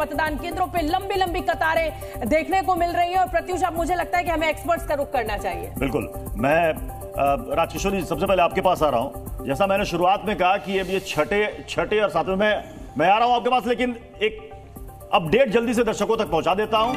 मतदान केंद्रों पे लंबी लंबी कतारें देखने को मिल रही है। और प्रत्युष, अब मुझे लगता है कि हमें एक्सपर्ट्स का रुख करना चाहिए। बिल्कुल, मैं राजकिशोर जी सबसे पहले आपके पास आ रहा हूं। जैसा मैंने शुरुआत में कहा कि अब ये छठे और सातवें में मैं आ रहा हूं आपके पास, लेकिन एक अपडेट जल्दी से दर्शकों तक पहुंचा देता हूं।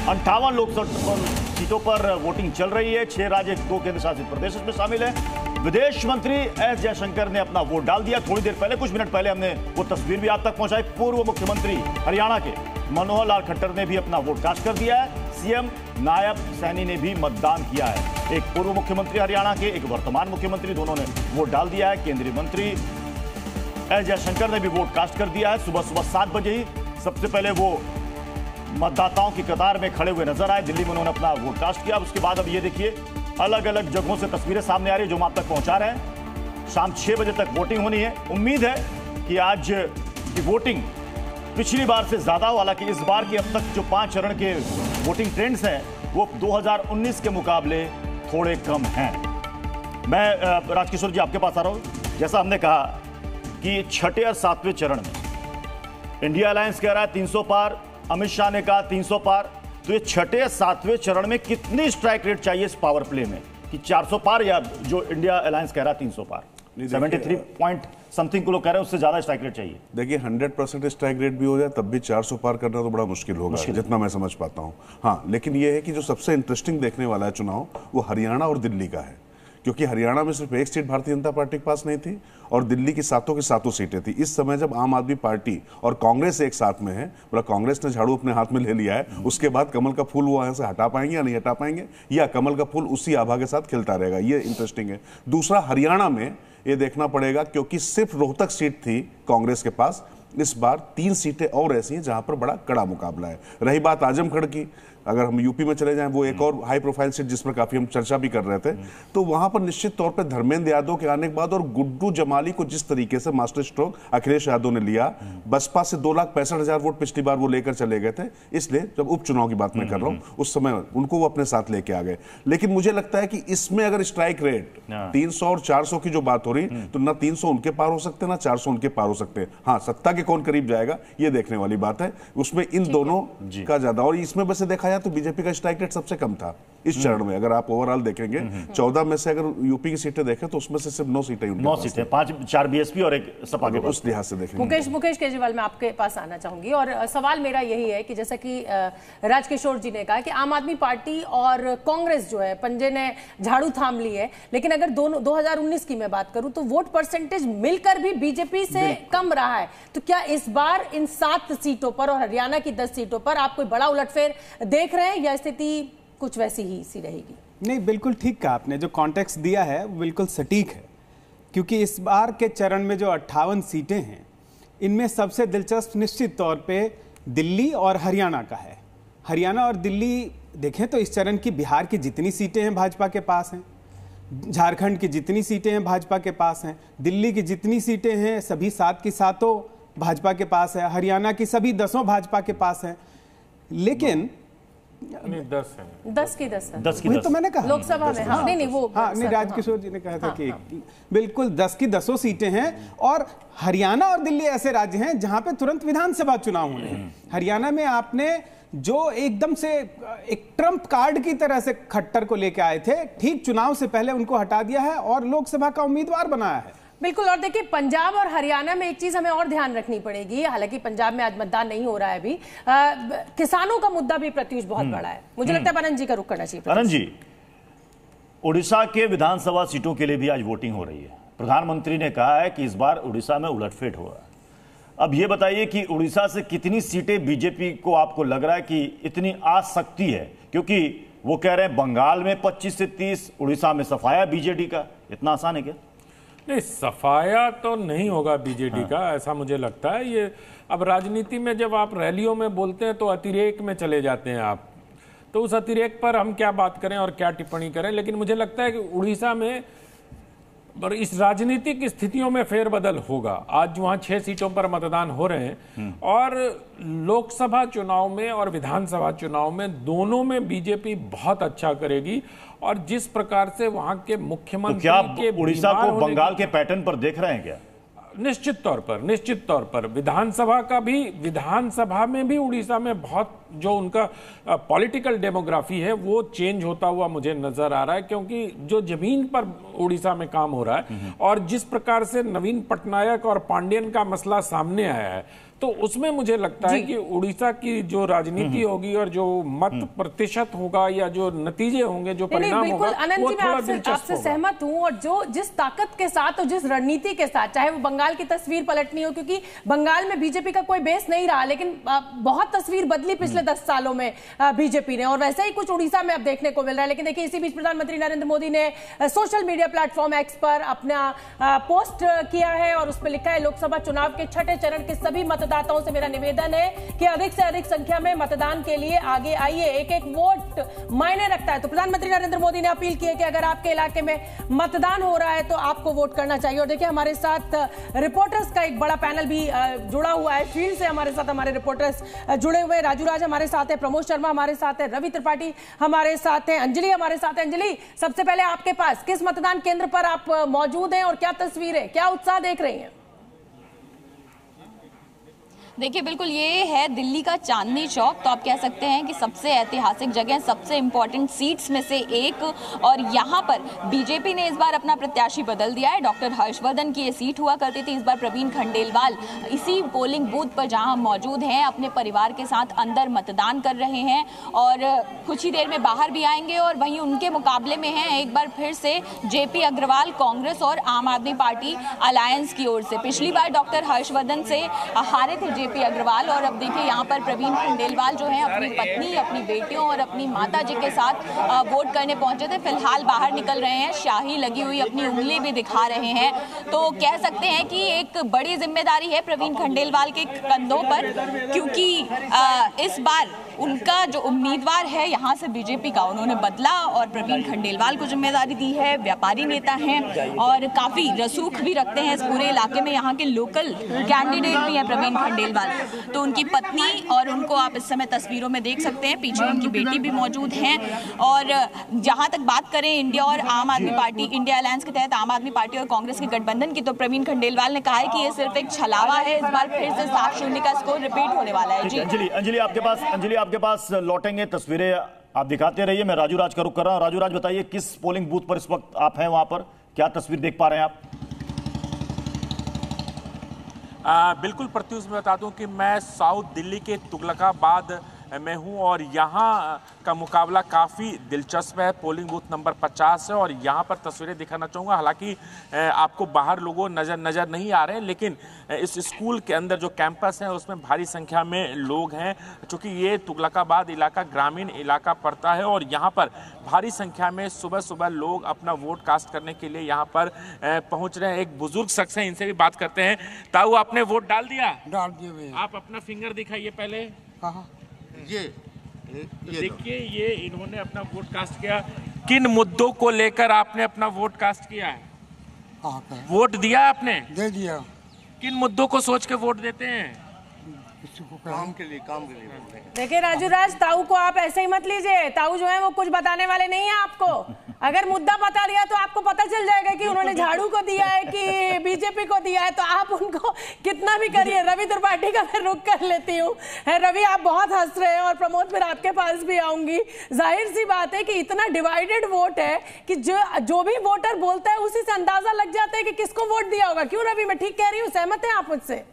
58 लोकसभा सीटों पर वोटिंग चल रही है। 6 राज्य 2 केंद्र शासित प्रदेश इसमें शामिल है। विदेश मंत्री एस जयशंकर ने अपना वोट डाल दिया। थोड़ी देर पहले, कुछ मिनट पहले हमने वो तस्वीर भी आप तक पहुंचाई। पूर्व मुख्यमंत्री हरियाणा के मनोहर लाल खट्टर ने भी अपना वोट कास्ट कर दिया है। सीएम नायब सैनी ने भी मतदान किया है। एक पूर्व मुख्यमंत्री हरियाणा के, एक वर्तमान मुख्यमंत्री, दोनों ने वोट डाल दिया है। केंद्रीय मंत्री एस जयशंकर ने भी वोट कास्ट कर दिया है। सुबह 7 बजे ही सबसे पहले वो मतदाताओं की कतार में खड़े हुए नजर आए। दिल्ली में उन्होंने अपना वोट कास्ट किया। उसके बाद अब ये देखिए, अलग अलग जगहों से तस्वीरें सामने आ रही है जो हम आप तक पहुंचा रहे हैं। शाम 6 बजे तक वोटिंग होनी है। उम्मीद है कि आज की वोटिंग पिछली बार से ज्यादा हो। हालांकि इस बार की अब तक जो 5 चरण के वोटिंग ट्रेंड्स हैं वो 2019 के मुकाबले थोड़े कम हैं। मैं राजकिशोर जी आपके पास आ रहा हूं। जैसा हमने कहा कि छठे और 7वें चरण में इंडिया अलायंस कह रहा है 300 पार, अमित शाह ने कहा 300 पार। तो ये छठे 7वें चरण में कितनी स्ट्राइक रेट चाहिए इस पावर प्ले में कि 400 पार, या जो इंडिया अलायंस कह रहा है 300 पार? 73 पॉइंट समथिंग को लोग कह रहे हैं उससे ज्यादा स्ट्राइक रेट चाहिए। देखिए 100% स्ट्राइक रेट भी हो जाए तब भी 400 पार करना तो बड़ा मुश्किल होगा, जितना मैं समझ पाता हूं। हाँ, लेकिन यह है कि जो सबसे इंटरेस्टिंग देखने वाला है चुनाव वो हरियाणा और दिल्ली का है, क्योंकि हरियाणा में सिर्फ एक सीट भारतीय जनता पार्टी के पास नहीं थी और दिल्ली की सातों की सातों सीटें थी। इस समय जब आम आदमी पार्टी और कांग्रेस एक साथ में है, बोला कांग्रेस ने झाड़ू अपने हाथ में ले लिया है, उसके बाद कमल का फूल वो यहाँ से हटा पाएंगे या नहीं हटा पाएंगे, या कमल का फूल उसी आभा के साथ खिलता रहेगा, ये इंटरेस्टिंग है। दूसरा, हरियाणा में ये देखना पड़ेगा क्योंकि सिर्फ रोहतक सीट थी कांग्रेस के पास, इस बार 3 सीटें और ऐसी हैं जहां पर बड़ा कड़ा मुकाबला है। रही बात आजमगढ़ की, अगर हम यूपी में चले जाएं, वो एक और हाई प्रोफाइल सीट जिस पर काफी हम चर्चा भी कर रहे थे, तो वहां पर निश्चित तौर पर धर्मेंद्र यादव के आने के बाद और गुड्डू जमाली को जिस तरीके से मास्टर स्ट्रोक अखिलेश यादव ने लिया, बसपा से 2,65,000 वोट पिछली बार वो लेकर चले गए थे, इसलिए जब उपचुनाव की बात मैं कर रहा हूं उस समय उनको वो अपने साथ लेके आ गए। लेकिन मुझे लगता है कि इसमें अगर स्ट्राइक रेट 300 और 400 की जो बात हो रही, तो ना 300 उनके पार हो सकते, ना 400 उनके पार हो सकते। हाँ, सत्ता के कौन करीब जाएगा ये देखने वाली बात है, उसमें इन दोनों का ज्यादा। और इसमें वैसे देखा जाए तो बीजेपी का स्ट्राइक रेट सबसे कम था इस चरण में। अगर आप ओवरऑल देखेंगे 14 में से अगर यूपी की सीटें देखें तो उसमें से सिर्फ 9 सीटें, 9 सीटें, 4 बीएसपी और एक सपा के, उस लिहाज से देखेंगे। मुकेश केजरीवाल, मैं आपके पास आना चाहूंगी और सवाल मेरा यही है कि जैसा कि राजकिशोर जी ने कहा कि आम आदमी पार्टी और कांग्रेस जो है पंजे ने झाड़ू थाम ली है, लेकिन अगर दोनों 2019 की मैं बात करूं तो वोट परसेंटेज मिलकर भी बीजेपी से कम रहा है। तो क्या इस बार इन 7 सीटों पर और हरियाणा की 10 सीटों पर आप कोई बड़ा उलटफेर देख रहे हैं या स्थिति कुछ वैसी ही सी रहेगी? नहीं, बिल्कुल ठीक कहा आपने। जो कॉन्टेक्स्ट दिया है वो बिल्कुल सटीक है, क्योंकि इस बार के चरण में जो 58 सीटें हैं इनमें सबसे दिलचस्प निश्चित तौर पे दिल्ली और हरियाणा का है। हरियाणा और दिल्ली देखें तो इस चरण की बिहार की जितनी सीटें हैं भाजपा के पास हैं, झारखंड की जितनी सीटें हैं भाजपा के पास हैं, दिल्ली की जितनी सीटें हैं सभी 7 की 7 भाजपा के पास है, हरियाणा की सभी 10 भाजपा के पास हैं। लेकिन 10 की 10 वही तो मैंने कहा लोकसभा में। हाँ, नहीं वो हाँ, नहीं, राजकिशोर जी ने कहा था कि बिल्कुल 10 की 10 सीटें हैं। और हरियाणा और दिल्ली ऐसे राज्य हैं जहां पे तुरंत विधानसभा चुनाव होने हैं। हरियाणा में आपने जो एकदम से एक ट्रम्प कार्ड की तरह से खट्टर को लेके आए थे, ठीक चुनाव से पहले उनको हटा दिया है और लोकसभा का उम्मीदवार बनाया है। बिल्कुल। और देखिए, पंजाब और हरियाणा में एक चीज हमें और ध्यान रखनी पड़ेगी, हालांकि पंजाब में आज मतदान नहीं हो रहा है अभी। किसानों का मुद्दा भी प्रत्युष बहुत बड़ा है। मुझे लगता है अनंत जी का रुख करना चाहिए। अनंत जी, उड़ीसा के विधानसभा सीटों के लिए भी आज वोटिंग हो रही है। प्रधानमंत्री ने कहा है कि इस बार उड़ीसा में उलटफेर होगा। अब ये बताइए कि उड़ीसा से कितनी सीटें बीजेपी को आपको लग रहा है कि इतनी आ सकती है? क्योंकि वो कह रहे हैं बंगाल में 25 से 30, उड़ीसा में सफाया बीजेडी का। इतना आसान है क्या? नहीं, सफाया तो नहीं होगा बीजेडी का, ऐसा मुझे लगता है। ये अब राजनीति में जब आप रैलियों में बोलते हैं तो अतिरेक में चले जाते हैं आप, तो उस अतिरेक पर हम क्या बात करें और क्या टिप्पणी करें। लेकिन मुझे लगता है कि उड़ीसा में इस राजनीतिक स्थितियों में फेरबदल होगा। आज वहां 6 सीटों पर मतदान हो रहे हैं और लोकसभा चुनाव में और विधानसभा चुनाव में दोनों में बीजेपी बहुत अच्छा करेगी। और जिस प्रकार से वहां के मुख्यमंत्री तो क्या उड़ीसा को बंगाल के पैटर्न पर देख रहे हैं क्या? निश्चित तौर पर विधानसभा में भी उड़ीसा में बहुत जो उनका पॉलिटिकल डेमोग्राफी है वो चेंज होता हुआ मुझे नजर आ रहा है, क्योंकि जो जमीन पर उड़ीसा में काम हो रहा है और जिस प्रकार से नवीन पटनायक और पांडियन का मसला सामने आया है, तो उसमें मुझे लगता है कि उड़ीसा की जो राजनीति होगी और जो मत प्रतिशत होगा या जो नतीजे होंगे, जो परिणाम होगा, वो थोड़ा दिलचस्प होगा। आपसे सहमत हूं, और जो जिस ताकत के साथ और जिस रणनीति के साथ, चाहे वो बंगाल की तस्वीर पलटनी हो, क्योंकि बंगाल में बीजेपी का कोई बेस नहीं रहा, लेकिन बहुत तस्वीर बदली पिछले 10 सालों में बीजेपी ने, और वैसा ही कुछ उड़ीसा में अब देखने को मिल रहा है। लेकिन देखिए, इसी बीच प्रधानमंत्री नरेंद्र मोदी ने सोशल मीडिया प्लेटफॉर्म एक्स पर अपना पोस्ट किया है और उस पर लिखा है, लोकसभा चुनाव के छठे चरण के सभी मतदाताओं से मेरा निवेदन है कि अधिक से अधिक संख्या में मतदान के लिए आगे आइए, एक एक वोट मायने रखता है। तो प्रधानमंत्री नरेंद्र मोदी ने अपील की है कि अगर आपके इलाके में मतदान हो रहा है तो आपको वोट करना चाहिए। और देखिए, हमारे साथ रिपोर्टर्स का एक बड़ा पैनल भी जुड़ा हुआ है, फील्ड से हमारे साथ हमारे रिपोर्टर्स जुड़े हुए। राजू राज हमारे साथ है, प्रमोद शर्मा हमारे साथ है, रवि त्रिपाठी हमारे साथ है, अंजलि हमारे साथ है। अंजलि, सबसे पहले आपके पास किस मतदान केंद्र पर आप मौजूद हैं और क्या तस्वीर है, क्या उत्साह देख रही हैं? देखिए, बिल्कुल ये है दिल्ली का चांदनी चौक, तो आप कह सकते हैं कि सबसे ऐतिहासिक जगह, सबसे इंपॉर्टेंट सीट्स में से एक। और यहाँ पर बीजेपी ने इस बार अपना प्रत्याशी बदल दिया है। डॉक्टर हर्षवर्धन की ये सीट हुआ करती थी, इस बार प्रवीण खंडेलवाल इसी पोलिंग बूथ पर जहाँ हम मौजूद हैं अपने परिवार के साथ अंदर मतदान कर रहे हैं और कुछ ही देर में बाहर भी आएंगे। और वहीं उनके मुकाबले में हैं एक बार फिर से जेपी अग्रवाल कांग्रेस और आम आदमी पार्टी अलायंस की ओर से। पिछली बार डॉक्टर हर्षवर्धन से हारे थे जेपी अग्रवाल, और अब देखिए यहाँ पर प्रवीण खंडेलवाल जो है अपनी पत्नी, अपनी बेटियों और अपनी माता जी के साथ वोट करने पहुंचे थे। फिलहाल बाहर निकल रहे हैं, शाही लगी हुई अपनी उंगली भी दिखा रहे हैं। तो कह सकते हैं कि एक बड़ी जिम्मेदारी है प्रवीण खंडेलवाल के कंधों पर, क्योंकि इस बार उनका जो उम्मीदवार है यहाँ से बीजेपी का, उन्होंने बदला और प्रवीण खंडेलवाल को जिम्मेदारी दी है। व्यापारी नेता हैं और काफी रसूख भी रखते हैं इस पूरे इलाके में, यहाँ के लोकल कैंडिडेट भी हैं प्रवीण खंडेलवाल। तो उनकी पत्नी और उनको आप इस समय तस्वीरों में देख सकते हैं, पीछे उनकी बेटी भी मौजूद हैं। और जहां तक बात करें इंडिया और आम आदमी पार्टी, इंडिया अलायंस के तहत आम आदमी पार्टी और कांग्रेस के गठबंधन की, तो प्रवीण खंडेलवाल ने कहा है कि ये सिर्फ एक छलावा है, इस बार फिर से 7-0 का स्कोर रिपीट होने वाला है। जी अंजलि आपके पास लौटेंगे, तस्वीरें आप दिखाते रहिए। मैं राजू राज का रुख कर रहा हूं। राजू राज, बताइए किस पोलिंग बूथ पर इस वक्त आप हैं, वहां पर क्या तस्वीर देख पा रहे हैं आप? बिल्कुल प्रत्युष, मैं बता दूं कि मैं साउथ दिल्ली के तुगलकाबाद में हूं और यहाँ का मुकाबला काफ़ी दिलचस्प है। पोलिंग बूथ नंबर 50 है और यहाँ पर तस्वीरें दिखाना चाहूँगा। हालांकि आपको बाहर लोगों नज़र नहीं आ रहे हैं, लेकिन इस स्कूल के अंदर जो कैंपस है उसमें भारी संख्या में लोग हैं, चूँकि ये तुगलकाबाद इलाका ग्रामीण इलाका पड़ता है और यहाँ पर भारी संख्या में सुबह सुबह लोग अपना वोट कास्ट करने के लिए यहाँ पर पहुँच रहे हैं। एक बुजुर्ग शख्स हैं, इनसे भी बात करते हैं। ताऊ, आपने वोट डाल दिया? डाल दिए। आप अपना फिंगर दिखाइए पहले। कहाँ? ये देखिए, ये इन्होंने अपना वोट कास्ट किया। किन मुद्दों को लेकर आपने अपना वोट कास्ट किया है? वोट दिया आपने? दे दिया। किन मुद्दों को सोच के वोट देते हैं? काम के लिए देखिए राजू राज, ताऊ को आप ऐसे ही मत लीजिए। ताऊ जो है वो कुछ बताने वाले नहीं है आपको। अगर मुद्दा बता दिया तो आपको पता चल जाएगा कि उन्होंने झाड़ू को दिया है कि बीजेपी को दिया है, तो आप उनको कितना भी करिए। रवि त्रिपाठी का मैं रुख कर लेती हूँ। रवि, आप बहुत हंस रहे हैं और प्रमोद फिर आपके पास भी आऊंगी। जाहिर सी बात है कि इतना डिवाइडेड वोट है कि जो भी वोटर बोलता है उसी से अंदाजा लग जाता है कि किसको वोट दिया होगा। क्यों रवि, मैं ठीक कह रही हूँ? सहमत हैं आप मुझसे?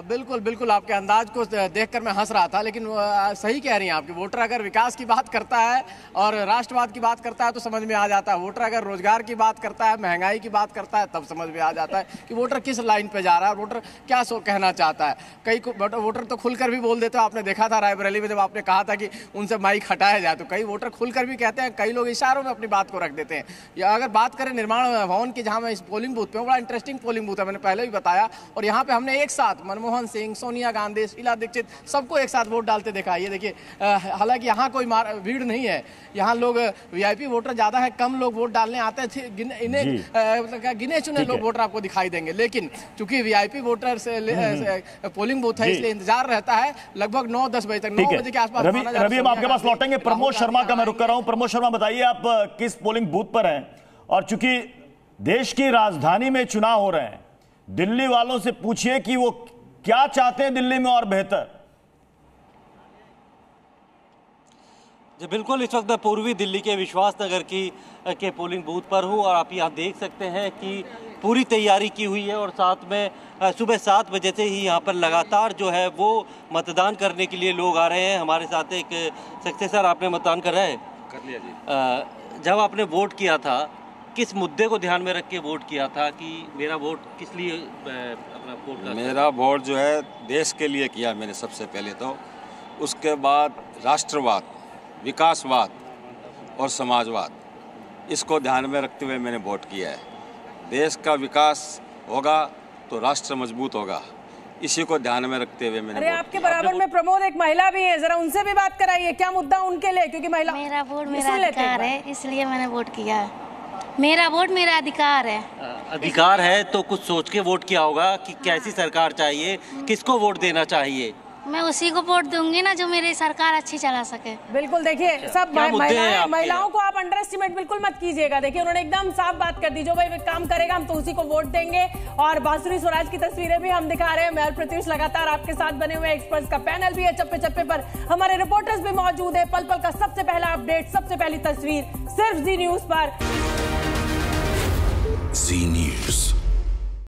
बिल्कुल बिल्कुल, आपके अंदाज को देखकर मैं हंस रहा था, लेकिन सही कह रही हैं आपकी। वोटर अगर विकास की बात करता है और राष्ट्रवाद की बात करता है तो समझ में आ जाता है। वोटर अगर रोजगार की बात करता है, महंगाई की बात करता है, तब समझ में आ जाता है कि वोटर किस लाइन पे जा रहा है, वोटर क्या कहना चाहता है। कई वोटर तो खुलकर भी बोल देते हैं। आपने देखा था रायबरेली में जब आपने कहा था कि उनसे माइक हटाया जाए, तो कई वोटर खुलकर भी कहते हैं, कई लोग इशारों में अपनी बात को रख देते हैं। या अगर बात करें निर्माण भवन की, जहाँ मैं इस पोलिंग बूथ पे, बड़ा इंटरेस्टिंग पोलिंग बूथ है, मैंने पहले भी बताया। और यहाँ पे हमने एक साथ मनमोहन सिंह, सोनिया गांधी, शीला दीक्षित सबको एक साथ वोट डालते देखा। ये देखिए, हालांकि यहाँ कोई भीड़ नहीं है, यहाँ लोग वीआईपी वोटर ज्यादा है, कम लोग वोट डालने आते थे। गिने चुने लोग वोटर आपको दिखाई देंगे, लेकिन चूंकि वीआईपी वोटर से पोलिंग बूथ है, इसलिए इंतजार रहता है लगभग 9-10 बजे तक, 9 बजे के आसपास। रवि, हम आपके पास लौटेंगे। प्रमोद शर्मा का मैं रुक कर रहा हूं। प्रमोद शर्मा, बताइए आप किस पोलिंग बूथ पर हैं? और चूंकि देश की राजधानी में चुनाव हो रहे हैं, दिल्ली वालों से पूछिए कि वो क्या चाहते हैं दिल्ली में और बेहतर। जी बिल्कुल, इस वक्त मैं पूर्वी दिल्ली के विश्वास नगर के पोलिंग बूथ पर हूँ और आप यहाँ देख सकते हैं कि पूरी तैयारी की हुई है और साथ में सुबह 7 बजे से ही यहाँ पर लगातार जो है वो मतदान करने के लिए लोग आ रहे हैं। हमारे साथ एक सक्सेसर, आपने मतदान कर रहे हैं? कर लिया जी। जब आपने वोट किया था, किस मुद्दे को ध्यान में रख के वोट किया था कि मेरा वोट किस लिए अपना वोट का? मेरा वोट जो है देश के लिए किया मैंने सबसे पहले तो, उसके बाद राष्ट्रवाद, विकासवाद और समाजवाद, इसको ध्यान में रखते हुए मैंने वोट किया है। देश का विकास होगा तो राष्ट्र मजबूत होगा, इसी को ध्यान में रखते हुए मैंने। अरे आपके बराबर में प्रमोद एक महिला भी है, जरा उनसे भी बात कराइए, क्या मुद्दा उनके लिए, क्योंकि महिला। मेरा वोट मेरा अधिकार है, इसलिए मैंने वोट किया है। मेरा वोट मेरा अधिकार है। अधिकार है तो कुछ सोच के वोट किया होगा कि कैसी सरकार चाहिए, किसको वोट देना चाहिए। मैं उसी को वोट दूंगी ना जो मेरी सरकार अच्छी चला सके। बिल्कुल, देखिए सब महिलाओं को आप अंडर एस्टिमेट बिल्कुल मत कीजिएगा। देखिए उन्होंने एकदम साफ बात कर दी, जो भाई काम करेगा हम तो उसी को वोट देंगे। और बांसुरी स्वराज की तस्वीरें भी हम दिखा रहे हैं। मैं प्रत्युष लगातार आपके साथ बने हुए, एक्सपर्ट्स का पैनल भी है, चप्पे चप्पे पर हमारे रिपोर्टर्स भी मौजूद है। पल पल का सबसे पहला अपडेट, सबसे पहली तस्वीर सिर्फ जी न्यूज पर। जी न्यूज।